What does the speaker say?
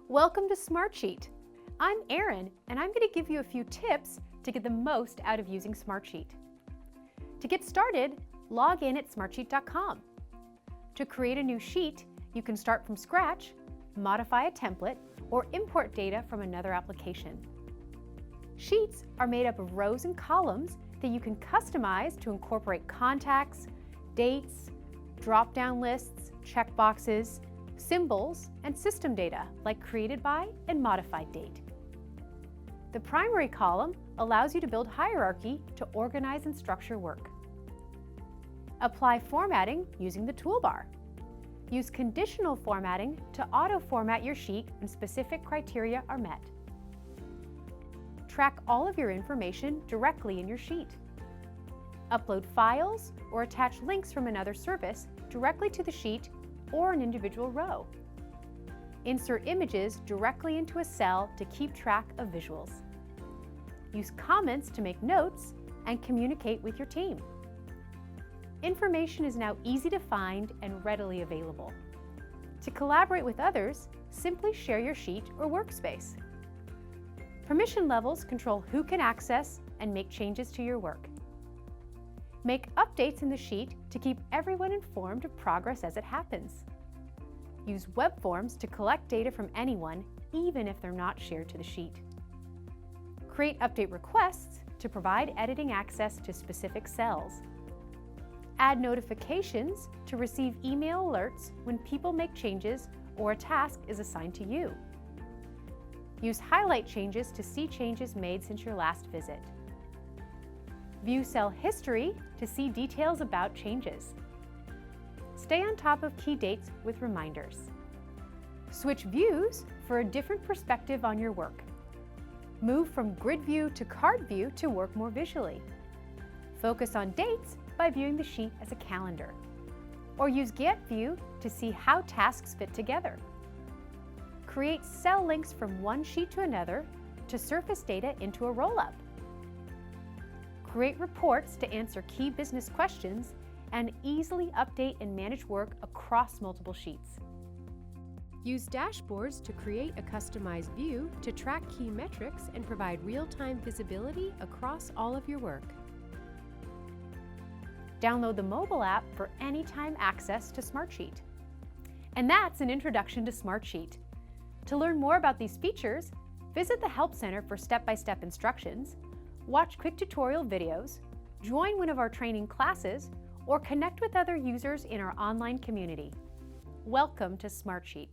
Welcome to Smartsheet. I'm Erin, and I'm going to give you a few tips to get the most out of using Smartsheet. To get started, log in at smartsheet.com. To create a new sheet, you can start from scratch, modify a template, or import data from another application. Sheets are made up of rows and columns that you can customize to incorporate contacts, dates, drop-down lists, checkboxes, symbols, and system data like created by and modified date. The primary column allows you to build hierarchy to organize and structure work. Apply formatting using the toolbar. Use conditional formatting to auto-format your sheet when specific criteria are met. Track all of your information directly in your sheet. Upload files or attach links from another service directly to the sheet or an individual row. Insert images directly into a cell to keep track of visuals. Use comments to make notes and communicate with your team. Information is now easy to find and readily available. To collaborate with others, simply share your sheet or workspace. Permission levels control who can access and make changes to your work. Make updates in the sheet to keep everyone informed of progress as it happens. Use web forms to collect data from anyone, even if they're not shared to the sheet. Create update requests to provide editing access to specific cells. Add notifications to receive email alerts when people make changes or a task is assigned to you. Use highlight changes to see changes made since your last visit. View cell history to see details about changes. Stay on top of key dates with reminders. Switch views for a different perspective on your work. Move from grid view to card view to work more visually. Focus on dates by viewing the sheet as a calendar. Or use Gantt view to see how tasks fit together. Create cell links from one sheet to another to surface data into a roll-up. Create reports to answer key business questions and easily update and manage work across multiple sheets. Use dashboards to create a customized view to track key metrics and provide real-time visibility across all of your work. Download the mobile app for anytime access to Smartsheet. And that's an introduction to Smartsheet. To learn more about these features, visit the Help Center for step-by-step instructions, watch quick tutorial videos, join one of our training classes, or connect with other users in our online community. Welcome to Smartsheet.